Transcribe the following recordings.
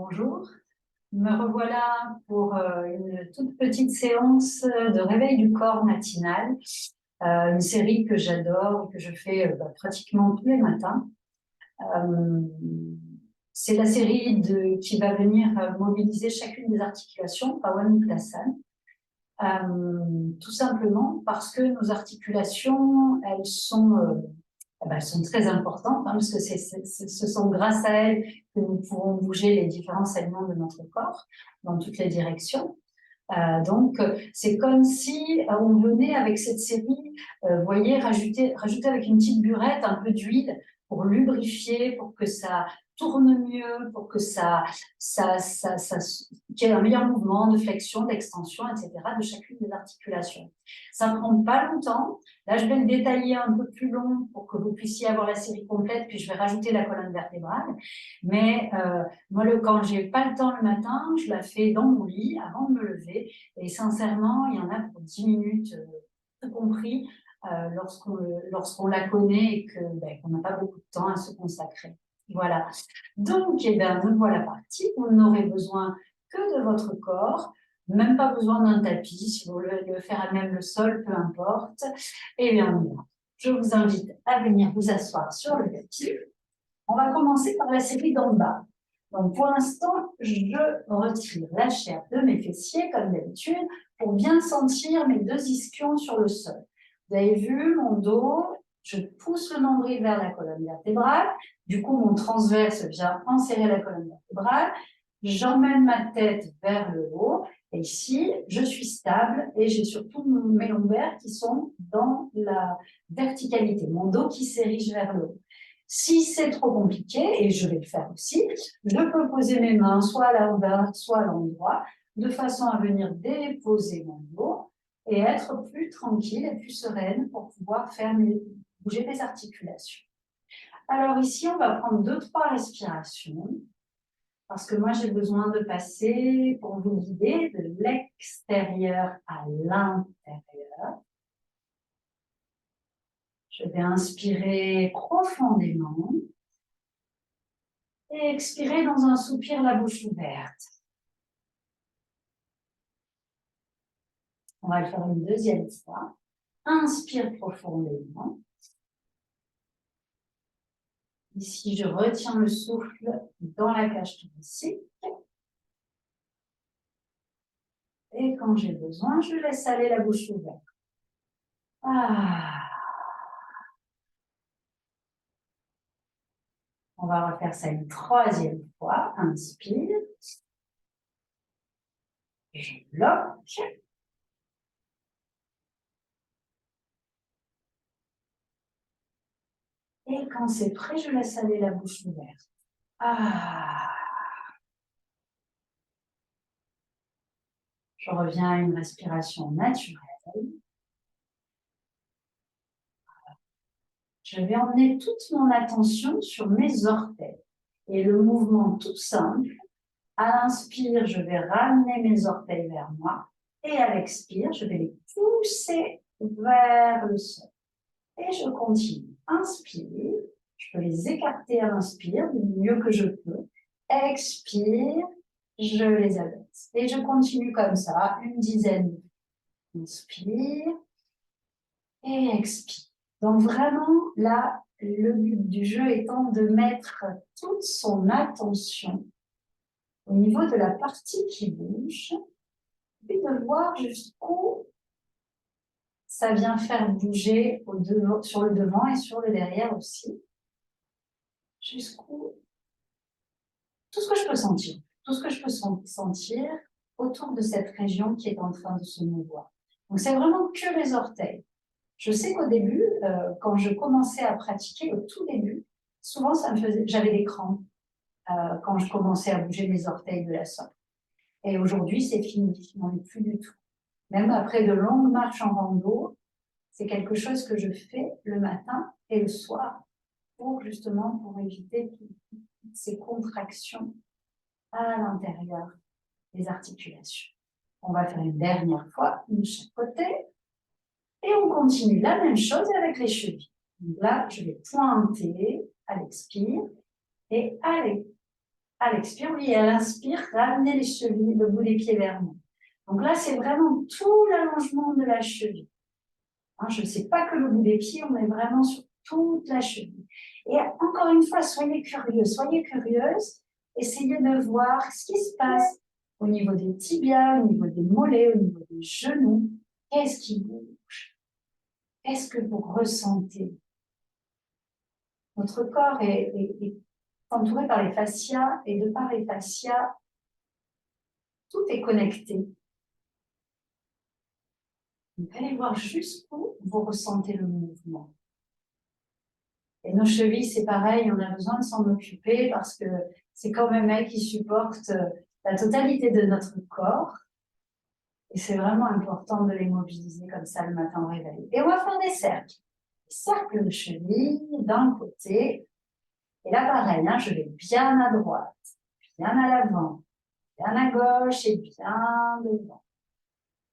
Bonjour, me revoilà pour une toute petite séance de réveil du corps matinal, une série que j'adore et que je fais pratiquement tous les matins. C'est la série qui va venir mobiliser chacune des articulations, Pawanuklasana, tout simplement parce que nos articulations, elles sont très importantes, hein, parce que ce sont grâce à elles que nous pouvons bouger les différents segments de notre corps dans toutes les directions. Donc, c'est comme si on venait avec cette série, voyez, rajouter avec une petite burette un peu d'huile pour lubrifier, pour que ça tourne mieux, pour que qu'il y ait un meilleur mouvement de flexion, d'extension, etc. de chacune des articulations. Ça ne prend pas longtemps. Là, je vais le détailler un peu plus long pour que vous puissiez avoir la série complète, puis je vais rajouter la colonne vertébrale. Mais moi, quand j'ai pas le temps le matin, je la fais dans mon lit avant de me lever. Et sincèrement, il y en a pour 10 minutes, tout compris, lorsqu'on la connaît et qu'on n'a pas beaucoup de temps à se consacrer. Voilà. Donc, me voilà partie. Vous n'aurez besoin que de votre corps. Même pas besoin d'un tapis, si vous voulez le faire à même le sol, peu importe. Et bien, on y va. Je vous invite à venir vous asseoir sur le tapis. On va commencer par la série d'en bas. Donc, pour l'instant, je retire la chair de mes fessiers, comme d'habitude, pour bien sentir mes deux ischions sur le sol. Vous avez vu mon dos, je pousse le nombril vers la colonne vertébrale. Du coup, mon transverse vient enserrer la colonne vertébrale. J'emmène ma tête vers le haut. Et ici, je suis stable et j'ai surtout mes lombaires qui sont dans la verticalité. Mon dos qui s'érige vers le haut. Si c'est trop compliqué, et je vais le faire aussi, je peux poser mes mains soit à l'envers, soit à l'endroit, de façon à venir déposer mon dos et être plus tranquille et plus sereine pour pouvoir bouger mes articulations. Alors ici, on va prendre 2-3 respirations, parce que moi, j'ai besoin de passer, pour vous guider, de l'extérieur à l'intérieur. Je vais inspirer profondément et expirer dans un soupir, la bouche ouverte. On va le faire une deuxième fois. Inspire profondément. Ici, je retiens le souffle dans la cage thoracique. Et quand j'ai besoin, je laisse aller la bouche ouverte. On va refaire ça une troisième fois. Inspire. Je bloque. Et quand c'est prêt, je laisse aller la bouche ouverte. Je reviens à une respiration naturelle. Je vais emmener toute mon attention sur mes orteils. Et le mouvement tout simple, à l'inspire, je vais ramener mes orteils vers moi. Et à l'expire, je vais les pousser vers le sol. Et je continue. Inspire, je peux les écarter à l'inspire, du mieux que je peux. Expire, je les abaisse. Et je continue comme ça, une dizaine. Inspire et expire. Donc vraiment, là, le but du jeu étant de mettre toute son attention au niveau de la partie qui bouge, et de voir jusqu'où ça vient faire bouger sur le devant et sur le derrière aussi. Jusqu'où tout ce que je peux sentir. Tout ce que je peux sentir autour de cette région qui est en train de se mouvoir. Donc, c'est vraiment que les orteils. Je sais qu'au début, quand je commençais à pratiquer, au tout début, souvent, j'avais des crampes quand je commençais à bouger mes orteils de la sorte. Et aujourd'hui, c'est fini, je n'en ai plus du tout. Même après de longues marches en rando, c'est quelque chose que je fais le matin et le soir pour éviter toutes ces contractions à l'intérieur des articulations. On va faire une dernière fois, de chaque côté. Et on continue la même chose avec les chevilles. Donc là, je vais pointer à l'expire et À l'expire, oui, et à l'inspire, ramenez les chevilles, le bout des pieds vers nous. Donc là, c'est vraiment tout l'allongement de la cheville. Hein, je ne sais pas que le bout des pieds, on est vraiment sur toute la cheville. Et encore une fois, soyez curieux, soyez curieuse. Essayez de voir ce qui se passe au niveau des tibias, au niveau des mollets, au niveau des genoux. Qu'est-ce qui bouge? Qu'est-ce que vous ressentez? Votre corps est entouré par les fascias, et de par les fascias, tout est connecté. Donc, allez voir jusqu'où vous ressentez le mouvement. Et nos chevilles, c'est pareil, on a besoin de s'en occuper parce que c'est quand même elles qui supportent la totalité de notre corps. Et c'est vraiment important de les mobiliser comme ça le matin au réveil. Et on va faire des cercles. Des cercles de chevilles d'un côté. Et là, pareil, hein, je vais bien à droite, bien à l'avant, bien à gauche et bien devant.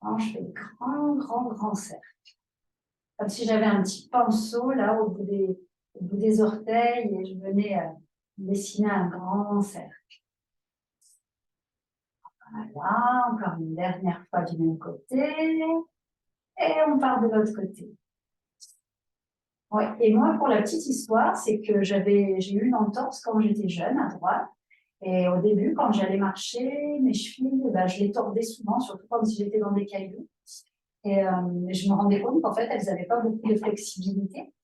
Alors, je fais grand cercle. Comme si j'avais un petit pinceau là au bout des orteils et je venais dessiner un grand cercle. Voilà, encore une dernière fois du même côté. Et on part de l'autre côté. Ouais. Et moi, pour la petite histoire, c'est que j'ai eu une entorse quand j'étais jeune à droite. Et au début, quand j'allais marcher, mes chevilles, je les tordais souvent, surtout quand j'étais dans des cailloux. Et je me rendais compte qu'en fait, elles n'avaient pas beaucoup de flexibilité.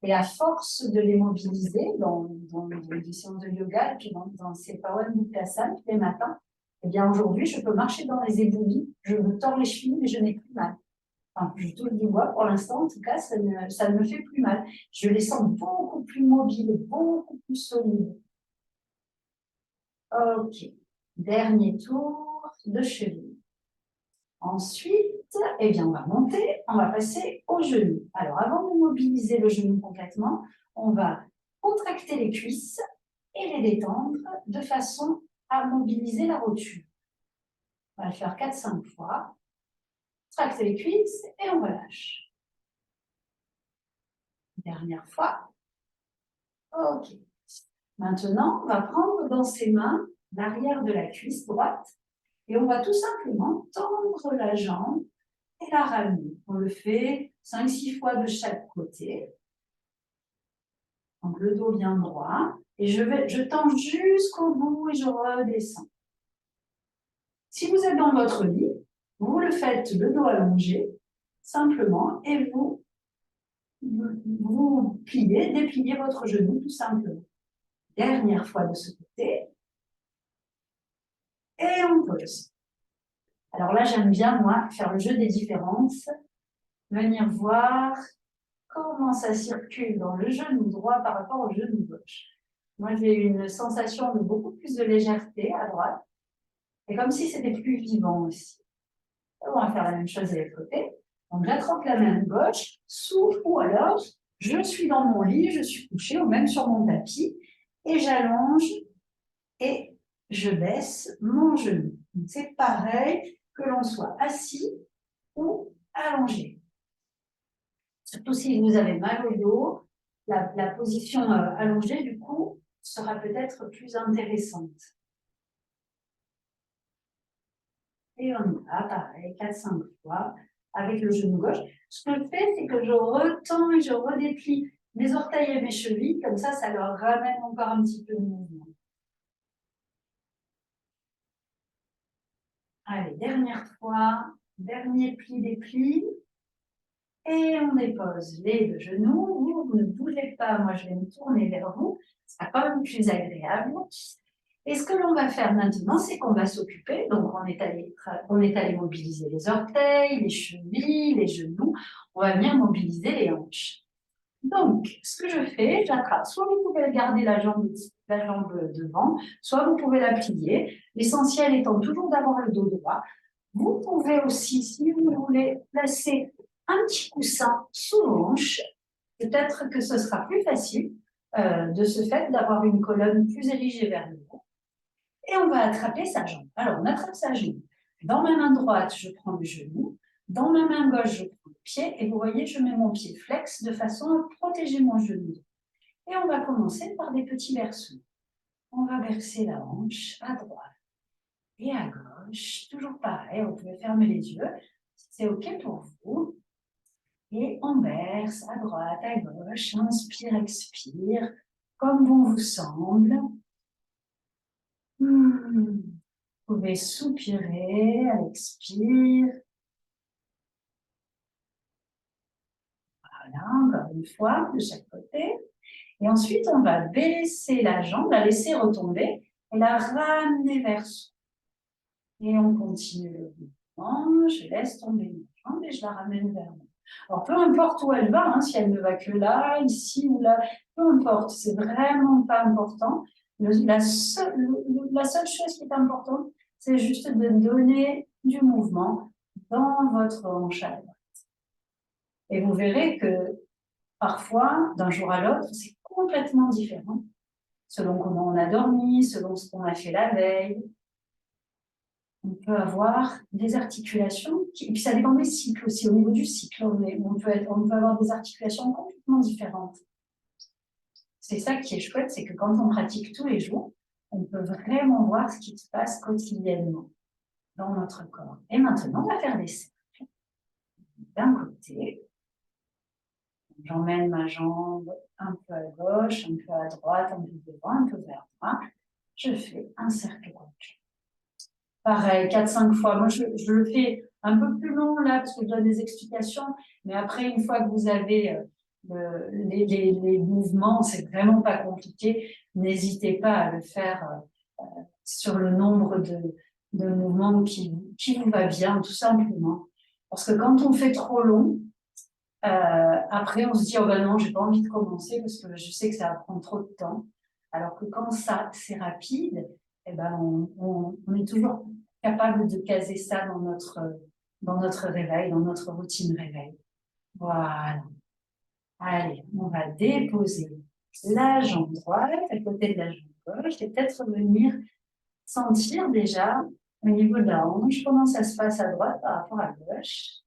Et à force de les mobiliser dans des séances de yoga et puis dans ces Pawan Muktasan tous les matins, eh bien aujourd'hui, je peux marcher dans les éboulis, je me tords les chevilles, mais je n'ai plus mal. Enfin, je touche du bois, pour l'instant, en tout cas, ça ne me fait plus mal. Je les sens beaucoup plus mobiles, beaucoup plus solides. Ok, dernier tour de cheville. Ensuite, eh bien, on va monter, on va passer au genou. Alors, avant de mobiliser le genou complètement, on va contracter les cuisses et les détendre de façon à mobiliser la rotule. On va le faire 4-5 fois. Contracte les cuisses et on relâche. Dernière fois. Ok. Maintenant, on va prendre dans ses mains l'arrière de la cuisse droite et on va tout simplement tendre la jambe et la ramener. On le fait 5-6 fois de chaque côté. Donc le dos bien droit. Et je tends jusqu'au bout et je redescends. Si vous êtes dans votre lit, vous le faites le dos allongé, simplement, et vous pliez, dépliez votre genou tout simplement. Dernière fois de ce côté. Et on pose. Alors là, j'aime bien, moi, faire le jeu des différences. Venir voir comment ça circule dans le genou droit par rapport au genou gauche. Moi, j'ai une sensation de beaucoup plus de légèreté à droite. Et comme si c'était plus vivant aussi. Et on va faire la même chose de l'autre côté. Donc, j'attrape la main gauche, souffle, ou alors, je suis dans mon lit, je suis couchée, ou même sur mon tapis, et j'allonge, et je baisse mon genou. C'est pareil que l'on soit assis ou allongé. Surtout si vous avez mal au dos, la position allongée, du coup, sera peut-être plus intéressante. Et on y va, pareil, 4-5 fois, avec le genou gauche. Ce que je fais, c'est que je retends et je redéplie mes orteils et mes chevilles, comme ça leur ramène encore un petit peu de mouvement. Allez, dernière fois, dernier pli des plis. Et on dépose les deux genoux. Vous ne bougez pas, moi je vais me tourner vers vous. Ce sera quand même plus agréable. Et ce que l'on va faire maintenant, c'est qu'on va s'occuper. Donc, on est allé mobiliser les orteils, les chevilles, les genoux. On va venir mobiliser les hanches. Donc, ce que je fais, j'attrape. Soit vous pouvez garder la jambe devant, soit vous pouvez la plier. L'essentiel étant toujours d'avoir le dos droit. Vous pouvez aussi, si vous voulez, placer un petit coussin sous vos hanches. Peut-être que ce sera plus facile de ce fait d'avoir une colonne plus érigée vers le haut. Et on va attraper sa jambe. Alors, on attrape sa jambe. Dans ma main droite, je prends le genou. Dans ma main gauche, je prends le pied. Et vous voyez, je mets mon pied flex de façon à protéger mon genou. Et on va commencer par des petits berceaux. On va bercer la hanche à droite et à gauche. Toujours pareil, vous pouvez fermer les yeux. C'est OK pour vous. Et on berce à droite, à gauche. Inspire, expire, comme bon vous semble. Vous pouvez soupirer à l'expire. Voilà, encore une fois, de chaque côté. Et ensuite, on va baisser la jambe, la laisser retomber et la ramener vers soi. Et on continue le mouvement. Je laisse tomber ma jambe et je la ramène vers moi. Alors, peu importe où elle va, si elle ne va que là, ici ou là, peu importe, c'est vraiment pas important. La seule chose qui est importante, c'est juste de donner du mouvement dans votre hanche à droite. Et vous verrez que parfois, d'un jour à l'autre, c'est complètement différent, selon comment on a dormi, selon ce qu'on a fait la veille. On peut avoir des articulations, et puis ça dépend des cycles aussi, au niveau du cycle, on peut avoir des articulations complètement différentes. C'est ça qui est chouette, c'est que quand on pratique tous les jours, on peut vraiment voir ce qui se passe quotidiennement dans notre corps. Et maintenant, on va faire des cercles. D'un côté, j'emmène ma jambe un peu à gauche, un peu à droite, un peu devant, un peu vers moi. Je fais un cercle complet. Pareil, 4-5 fois. Moi, je le fais un peu plus long là, parce que je donne des explications. Mais après, une fois que vous avez les mouvements, c'est vraiment pas compliqué. N'hésitez pas à le faire sur le nombre de mouvements qui vous va bien, tout simplement. Parce que quand on fait trop long, après, on se dit, oh ben non, j'ai pas envie de commencer parce que je sais que ça va prendre trop de temps. Alors que quand c'est rapide, eh ben, on est toujours capable de caser ça dans notre réveil, dans notre routine réveil. Voilà. Allez, on va déposer la jambe droite à côté de la jambe gauche et peut-être venir sentir déjà au niveau de la hanche comment ça se passe à droite par rapport à gauche.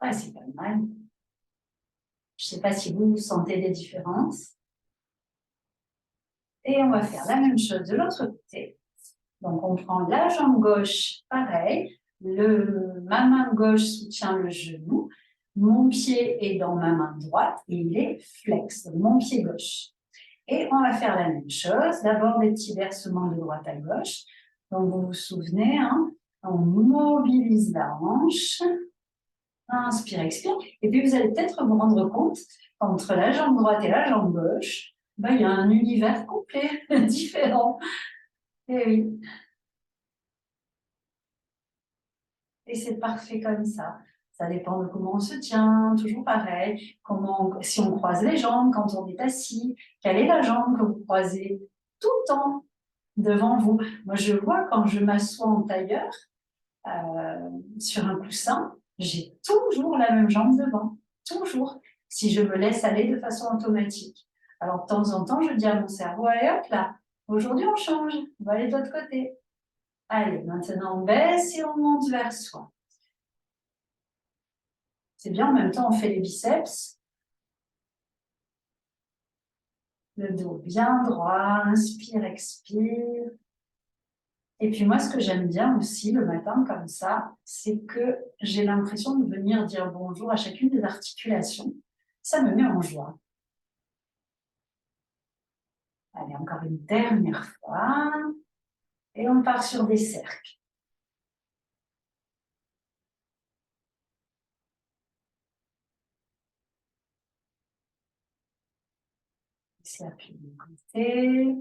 Ouais, c'est pas mal. Je ne sais pas si vous sentez des différences. Et on va faire la même chose de l'autre côté. Donc, on prend la jambe gauche, pareil. Ma main gauche soutient le genou. Mon pied est dans ma main droite et il est flex, mon pied gauche. Et on va faire la même chose. D'abord, des petits versements de droite à gauche. Donc, vous vous souvenez, on mobilise la hanche. Inspire, expire. Et puis, vous allez peut-être vous rendre compte qu'entre la jambe droite et la jambe gauche, il y a un univers complet, différent. Et oui. Et c'est parfait comme ça. Ça dépend de comment on se tient, toujours pareil. Si on croise les jambes quand on est assis, quelle est la jambe que vous croisez tout le temps devant vous? Moi, je vois quand je m'assois en tailleur sur un coussin, j'ai toujours la même jambe devant. Toujours. Si je me laisse aller de façon automatique. Alors, de temps en temps, je dis à mon cerveau, allez hop là, aujourd'hui on change, on va aller de l'autre côté. Allez, maintenant on baisse et on monte vers soi. C'est bien, en même temps on fait les biceps. Le dos bien droit, inspire, expire. Et puis moi, ce que j'aime bien aussi le matin comme ça, c'est que j'ai l'impression de venir dire bonjour à chacune des articulations. Ça me met en joie. Allez, encore une dernière fois. Et on part sur des cercles. Des cercles d'un côté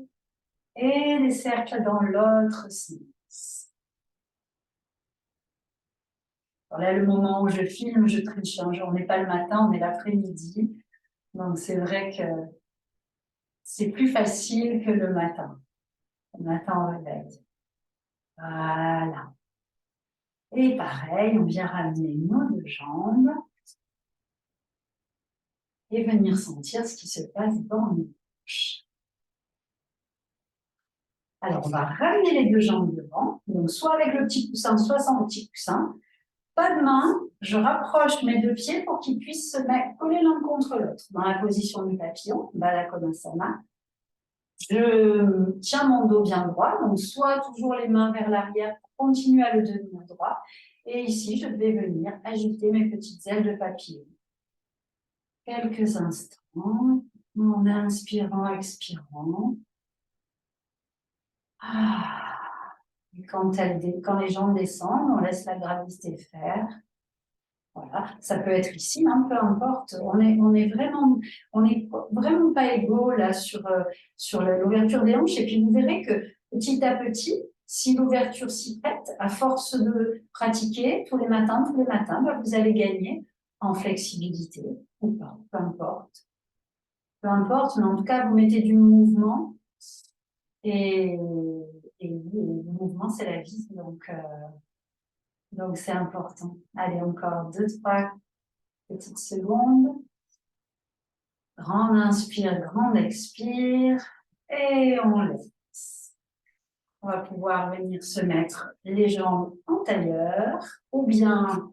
et des cercles dans l'autre sens. Alors là, le moment où je filme, je triche. On n'est pas le matin, on est l'après-midi. Donc, c'est vrai que c'est plus facile que le matin. Le matin, au réveil. Voilà. Et pareil, on vient ramener nos deux jambes et venir sentir ce qui se passe dans nos hanches. Alors, on va ramener les deux jambes devant, donc soit avec le petit coussin, soit sans le petit coussin. Pas de main, je rapproche mes deux pieds pour qu'ils puissent se mettre collés l'un contre l'autre dans la position du papillon, Baddha Konasana. Je tiens mon dos bien droit, donc soit toujours les mains vers l'arrière pour continuer à le tenir droit. Et ici, je vais venir agiter mes petites ailes de papillon. Quelques instants, en inspirant, expirant. Et quand les jambes descendent, on laisse la gravité faire. Voilà, ça peut être ici, hein, peu importe. On est vraiment pas égaux là sur l'ouverture des hanches. Et puis vous verrez que petit à petit, si l'ouverture s'y prête, à force de pratiquer tous les matins, bah, vous allez gagner en flexibilité ou pas, peu importe. Peu importe, mais en tout cas, vous mettez du mouvement et le mouvement, c'est la vie. Donc c'est important. Allez, encore 2-3 petites secondes. Grande inspire, grande expire. Et on laisse. On va pouvoir venir se mettre les jambes en tailleur ou bien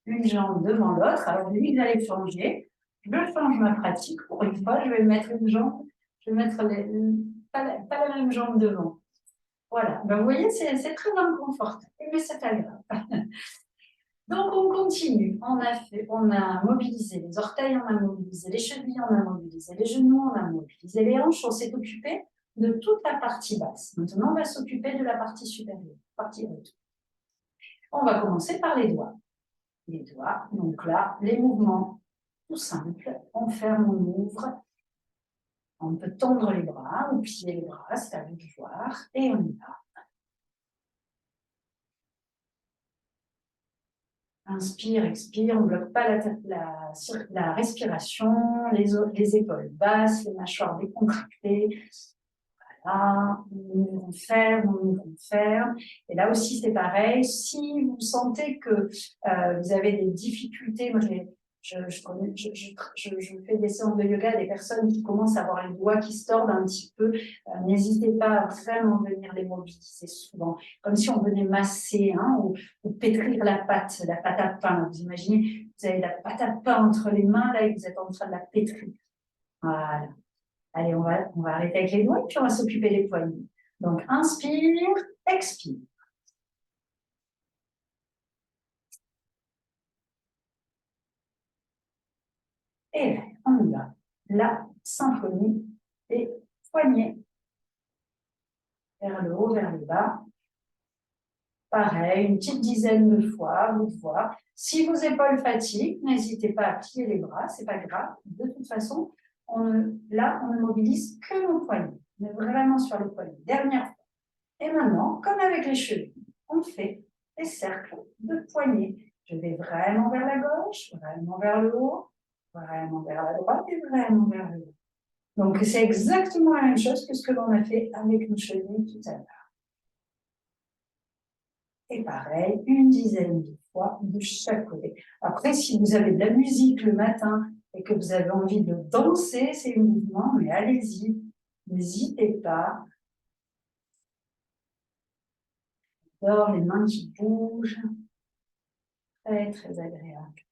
une jambe devant l'autre. Alors, vu que j'allais changer, je change ma pratique. Pour une fois, je vais mettre une jambe, je vais mettre pas la même jambe devant. Voilà. Ben, vous voyez, c'est très inconfortable, mais c'est pas grave. Donc, on continue. On a mobilisé les orteils, on a mobilisé les chevilles, on a mobilisé les genoux, on a mobilisé les hanches. On s'est occupé de toute la partie basse. Maintenant, on va s'occuper de la partie supérieure, partie haute. On va commencer par les doigts. Les doigts, donc là, les mouvements tout simples. On ferme, on ouvre. On peut tendre les bras ou plier les bras, c'est à vous de voir. Et on y va. Inspire, expire, on ne bloque pas la respiration, les épaules basses, les mâchoires décontractées. Voilà, on ouvre, on ferme, on ouvre, on ferme. Et là aussi, c'est pareil. Si vous sentez que vous avez des difficultés, moi, je fais des séances de yoga à des personnes qui commencent à avoir les doigts qui se tordent un petit peu. N'hésitez pas à vraiment venir les mobiliser souvent, comme si on venait masser hein, ou pétrir la pâte à pain. Vous imaginez, vous avez la pâte à pain entre les mains là et vous êtes en train de la pétrir. Voilà. Allez, on va arrêter avec les doigts et puis on va s'occuper des poignets. Donc, inspire, expire. Et là, on y va. La symphonie des poignets. Vers le haut, vers le bas. Pareil, une petite dizaine de fois, vous voir. Si vos épaules fatiguent, n'hésitez pas à plier les bras, c'est pas grave. De toute façon, là, on ne mobilise que nos poignets. On est vraiment sur le poignet. Dernière fois. Et maintenant, comme avec les chevilles, on fait des cercles de poignets. Je vais vraiment vers la gauche, vraiment vers le haut, vraiment vers la droite et vraiment vers le haut. Donc, c'est exactement la même chose que ce que l'on a fait avec nos chevilles tout à l'heure. Et pareil, une dizaine de fois de chaque côté. Après, si vous avez de la musique le matin et que vous avez envie de danser ces mouvements, mais allez-y, n'hésitez pas. J'adore les mains qui bougent. Très, très agréable.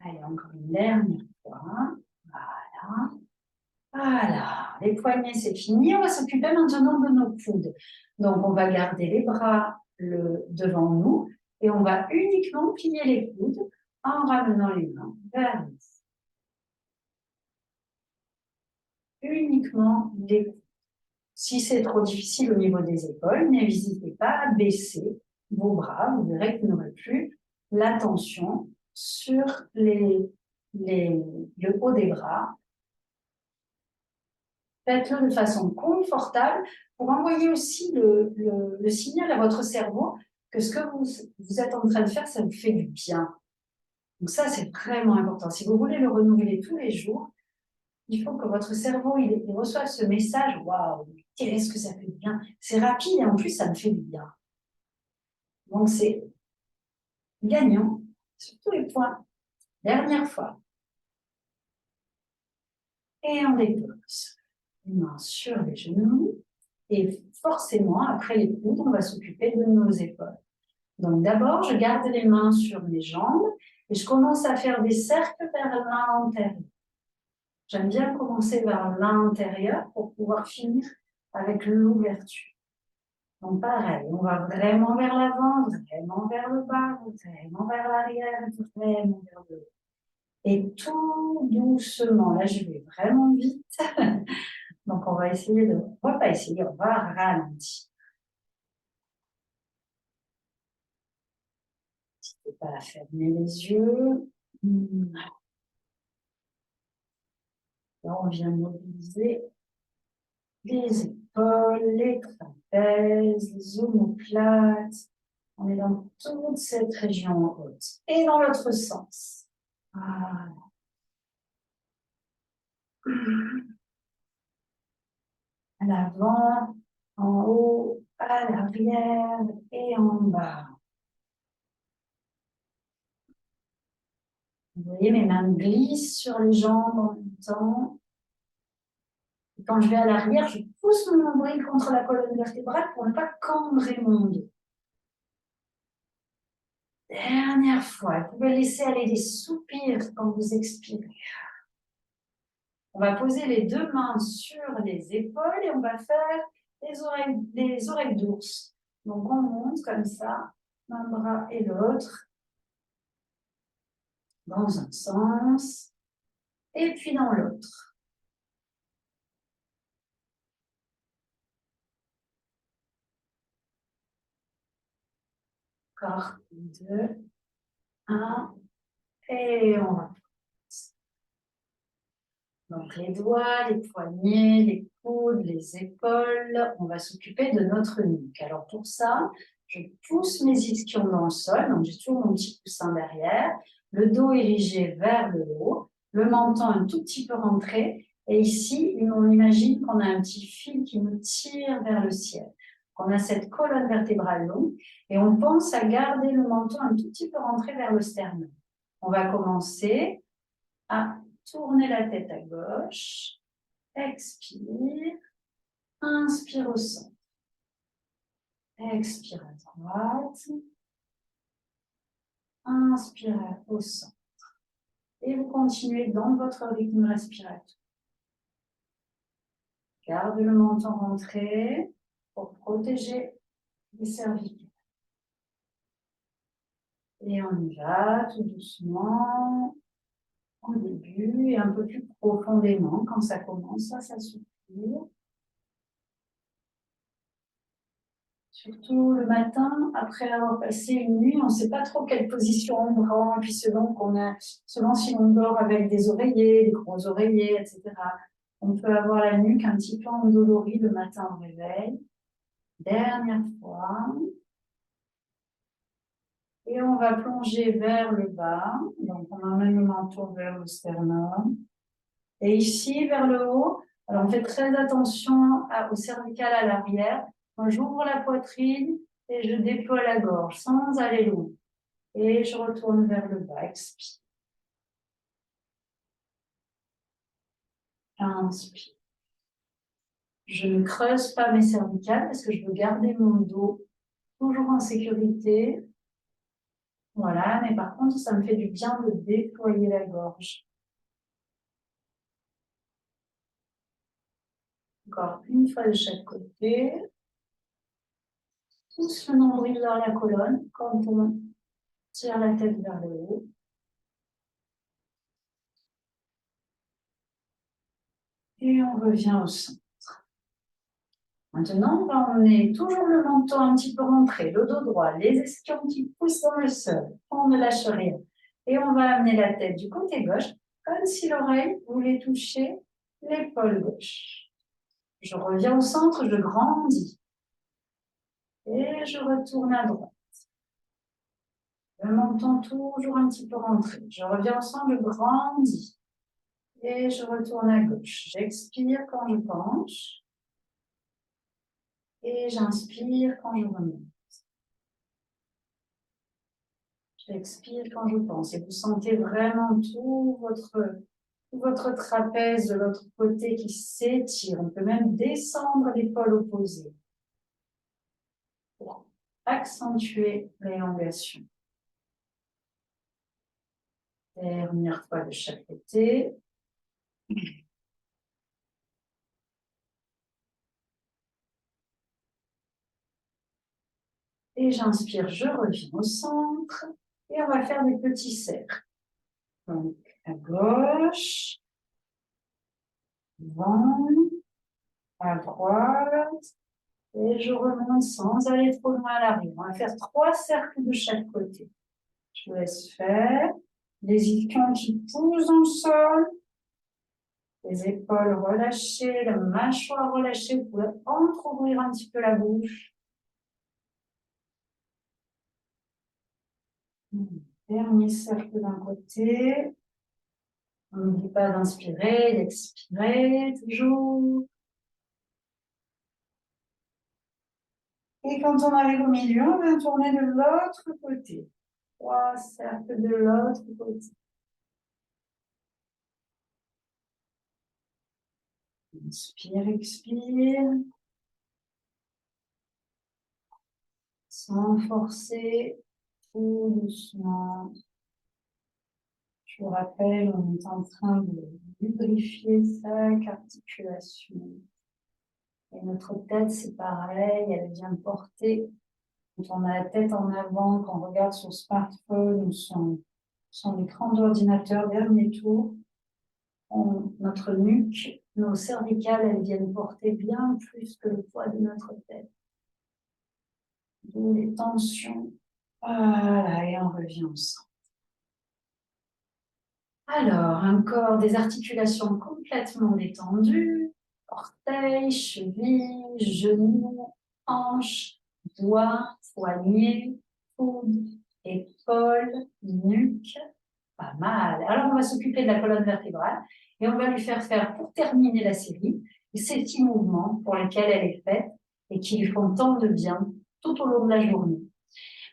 Allez, encore une dernière fois. Voilà. Voilà. Les poignets, c'est fini. On va s'occuper maintenant de nos coudes. Donc, on va garder les bras devant nous et on va uniquement plier les coudes en ramenant les mains vers nous. Uniquement les coudes. Si c'est trop difficile au niveau des épaules, n'hésitez pas à baisser vos bras. Vous verrez que vous n'aurez plus la tension sur le haut des bras. Faites-le de façon confortable pour envoyer aussi le signal à votre cerveau que ce que vous êtes en train de faire, ça vous fait du bien. Donc ça, c'est vraiment important. Si vous voulez le renouveler tous les jours, il faut que votre cerveau il reçoive ce message. Waouh, qu'est-ce que ça fait du bien. C'est rapide et en plus, ça me fait du bien. Donc c'est gagnant sur tous les points. Dernière fois. Et on dépose les mains sur les genoux. Et forcément, après les coudes, on va s'occuper de nos épaules. Donc d'abord, je garde les mains sur mes jambes et je commence à faire des cercles vers la main antérieure. J'aime bien commencer vers l'intérieur pour pouvoir finir avec l'ouverture. Donc pareil, on va vraiment vers l'avant, vraiment vers le bas, vraiment vers l'arrière, vraiment vers le haut. Et tout doucement, là je vais vraiment vite. Donc on va essayer de, on va pas essayer, on va ralentir. N'hésitez pas à fermer les yeux. Là on vient mobiliser les épaules, les trapèzes, les omoplates. On est dans toute cette région haute. Et dans l'autre sens. Voilà. À l'avant, en haut, à l'arrière et en bas. Vous voyez, mes mains glissent sur les jambes en même temps. Et quand je vais à l'arrière, je pousse mon nombril contre la colonne vertébrale pour ne pas cambrer mon dos. Dernière fois, vous pouvez laisser aller des soupirs quand vous expirez. On va poser les deux mains sur les épaules et on va faire des oreilles d'ours. Donc on monte comme ça, un bras et l'autre, dans un sens, et puis dans l'autre. Encore 2, 1, et on va. Donc les doigts, les poignets, les coudes, les épaules, on va s'occuper de notre nuque. Alors pour ça, je pousse mes ischions dans le sol, donc j'ai toujours mon petit coussin derrière, le dos érigé vers le haut, le menton un tout petit peu rentré, et ici, on imagine qu'on a un petit fil qui nous tire vers le ciel. On a cette colonne vertébrale longue, et on pense à garder le menton un tout petit peu rentré vers le sternum. On va commencer à tournez la tête à gauche, expire, inspire au centre, expire à droite, inspire au centre. Et vous continuez dans votre rythme respiratoire. Gardez le menton rentré pour protéger les cervicales. Et on y va tout doucement, au début et un peu plus profondément quand ça commence à s'assouplir. Surtout le matin, après avoir passé une nuit, on ne sait pas trop quelle position on prend, puis selon si on dort avec des oreillers, des gros oreillers, etc. On peut avoir la nuque un petit peu endolorie le matin au réveil. Dernière fois. Et on va plonger vers le bas. Donc on emmène le menton vers le sternum. Et ici, vers le haut, alors on fait très attention au cervical à l'arrière. Moi, j'ouvre la poitrine et je déploie la gorge sans aller loin. Et je retourne vers le bas, expire. Inspire. Je ne creuse pas mes cervicales parce que je veux garder mon dos toujours en sécurité. Voilà, mais par contre, ça me fait du bien de déployer la gorge. Encore une fois de chaque côté. Pousse le nombril vers la colonne quand on tire la tête vers le haut. Et on revient au centre. Maintenant, on va emmener toujours le menton un petit peu rentré, le dos droit, les ischions qui poussent dans le sol. On ne lâche rien. Et on va amener la tête du côté gauche, comme si l'oreille voulait toucher l'épaule gauche. Je reviens au centre, je grandis. Et je retourne à droite. Le menton toujours un petit peu rentré. Je reviens au centre, je grandis. Et je retourne à gauche. J'expire quand je penche. Et j'inspire quand je remonte. J'expire quand je pense. Et vous sentez vraiment tout votre trapèze de l'autre côté qui s'étire. On peut même descendre l'épaule opposée pour accentuer l'élongation. Dernière fois de chaque côté. Et j'inspire, je reviens au centre. Et on va faire des petits cercles. Donc, à gauche, devant, à droite. Et je remonte sans aller trop loin à l'arrière. On va faire 3 cercles de chaque côté. Je laisse faire. Les ischions qui poussent dans le sol. Les épaules relâchées, la mâchoire relâchée. Vous pouvez entre-ouvrir un petit peu la bouche. Dernier cercle d'un côté. On n'oublie pas d'inspirer, d'expirer toujours. Et quand on arrive au milieu, on va tourner de l'autre côté. 3 cercles de l'autre côté. Inspire, expire. Sans forcer, tout doucement. Je vous rappelle, on est en train de lubrifier chaque articulation. Et notre tête, c'est pareil, elle vient porter. Quand on a la tête en avant, quand on regarde son smartphone ou son écran d'ordinateur, dernier tour, notre nuque, nos cervicales, elles viennent porter bien plus que le poids de notre tête. D'où les tensions. Voilà, et on revient ensemble. Alors, un corps, des articulations complètement détendues, orteils, chevilles, genoux, hanches, doigts, poignets, coudes, épaules, nuque, pas mal. Alors, on va s'occuper de la colonne vertébrale et on va lui faire pour terminer la série, ces petits mouvements pour lesquels elle est faite et qui lui font tant de bien tout au long de la journée.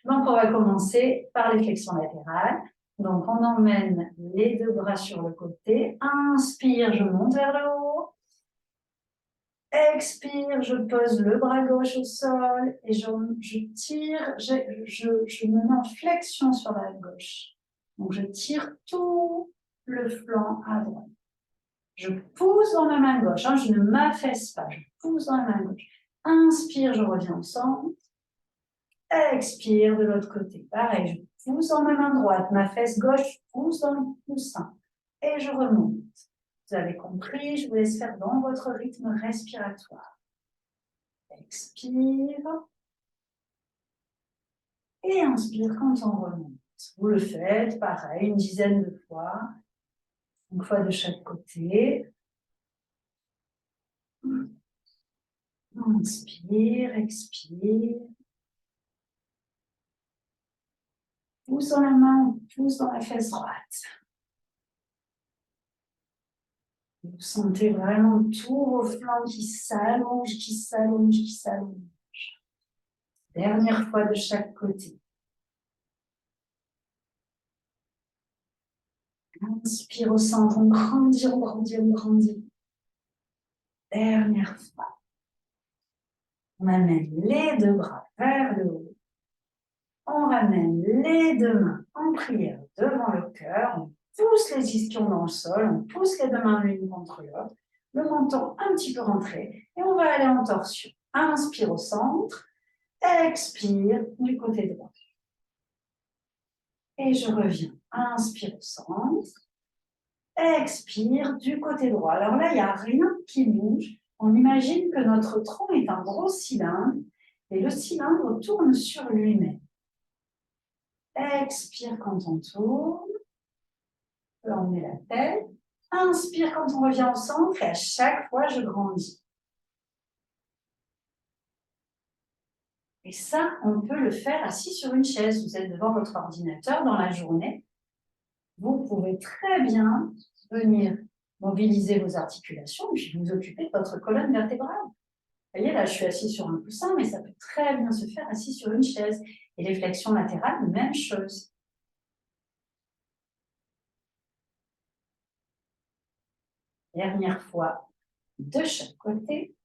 Donc, on va commencer par les flexions latérales. Donc, on emmène les 2 bras sur le côté. Inspire, je monte vers le haut. Expire, je pose le bras gauche au sol et je tire, je me mets en flexion sur la gauche. Donc, je tire tout le flanc à droite. Je pousse dans ma main gauche, je ne m'affaisse pas, je pousse dans la main gauche. Inspire, je reviens au centre. Expire de l'autre côté. Pareil, je pousse dans ma main droite, ma fesse gauche pousse dans le coussin. Et je remonte. Vous avez compris, je vous laisse faire dans votre rythme respiratoire. Expire. Et inspire quand on remonte. Vous le faites, pareil, une dizaine de fois. Une fois de chaque côté. Inspire, expire. Pousse dans la main, pousse dans la fesse droite. Vous sentez vraiment tout vos flancs qui s'allongent, qui s'allongent, qui s'allongent. Dernière fois de chaque côté. Inspire au centre, on grandit, on grandit, on grandit. Dernière fois. On amène les 2 bras vers le haut. On ramène les 2 mains en prière devant le cœur. On pousse les ischions dans le sol. On pousse les 2 mains l'une contre l'autre. Le menton un petit peu rentré. Et on va aller en torsion. Inspire au centre. Expire du côté droit. Et je reviens. Inspire au centre. Expire du côté droit. Alors là, il n'y a rien qui bouge. On imagine que notre tronc est un gros cylindre et le cylindre tourne sur lui-même. Expire quand on tourne. On peut emmener la tête. Inspire quand on revient au centre et à chaque fois, je grandis. Et ça, on peut le faire assis sur une chaise. Vous êtes devant votre ordinateur dans la journée. Vous pouvez très bien venir mobiliser vos articulations et puis vous occuper de votre colonne vertébrale. Vous voyez, là, je suis assise sur un coussin, mais ça peut très bien se faire assis sur une chaise. Et les flexions latérales, même chose. Dernière fois, de chaque côté.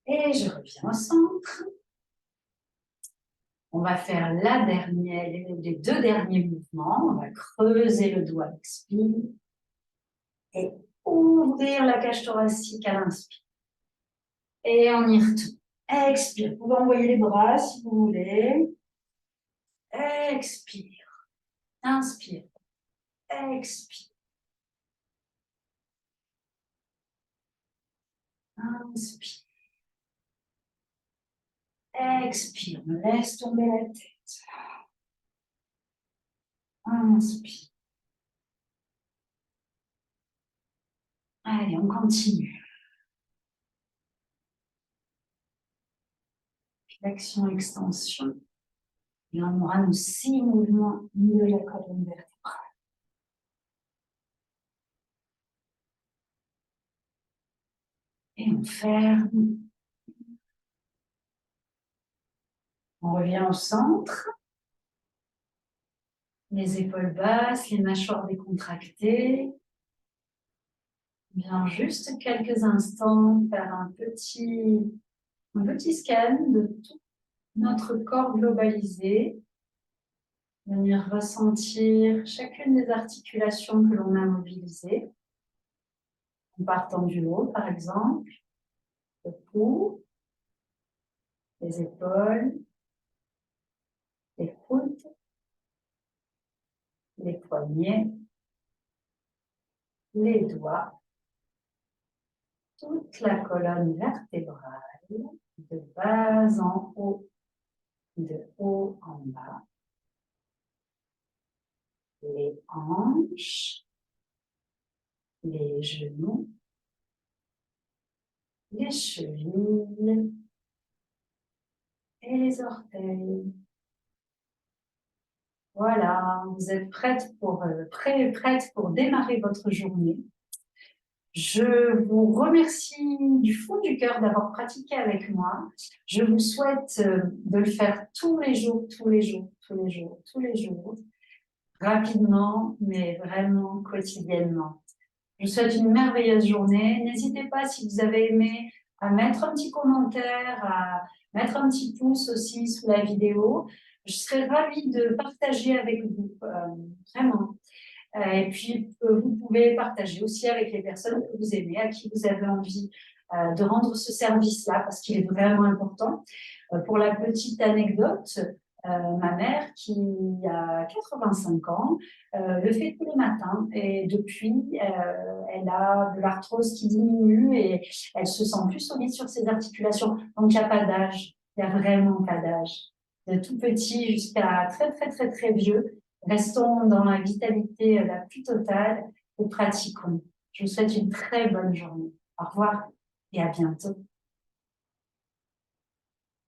Et je reviens au centre. On va faire les 2 derniers mouvements. On va creuser le doigt, expire. Et ouvrir la cage thoracique à l'inspire. Et on y retourne. Expire. Vous pouvez envoyer les bras si vous voulez. Expire. Inspire. Expire. Inspire. Expire. Laisse tomber la tête. Inspire. Allez, on continue. Flexion-extension. Et on aura nos 6 mouvements de la colonne vertébrale. Et on ferme. On revient au centre. Les épaules basses, les mâchoires décontractées. On vient juste quelques instants faire un petit scan de tout notre corps globalisé. Venir ressentir chacune des articulations que l'on a mobilisées. En partant du haut, par exemple, le cou, les épaules, les coudes, les poignets, les doigts, toute la colonne vertébrale, de bas en haut, de haut en bas, les hanches, les genoux, les chevilles et les orteils. Voilà, vous êtes prête pour démarrer votre journée. Je vous remercie du fond du cœur d'avoir pratiqué avec moi. Je vous souhaite de le faire tous les jours, rapidement, mais vraiment quotidiennement. Je vous souhaite une merveilleuse journée. N'hésitez pas, si vous avez aimé, à mettre un petit commentaire, à mettre un petit pouce aussi sous la vidéo. Je serais ravie de partager avec vous, vraiment. Et puis, vous pouvez partager aussi avec les personnes que vous aimez, à qui vous avez envie de rendre ce service-là, parce qu'il est vraiment important. Pour la petite anecdote, ma mère, qui a 85 ans, le fait tous les matins. Et depuis, elle a de l'arthrose qui diminue et elle se sent plus solide sur ses articulations. Donc, il n'y a pas d'âge. Il n'y a vraiment pas d'âge. De tout petit jusqu'à très, très, très, très vieux. Restons dans la vitalité la plus totale et pratiquons. Je vous souhaite une très bonne journée. Au revoir et à bientôt.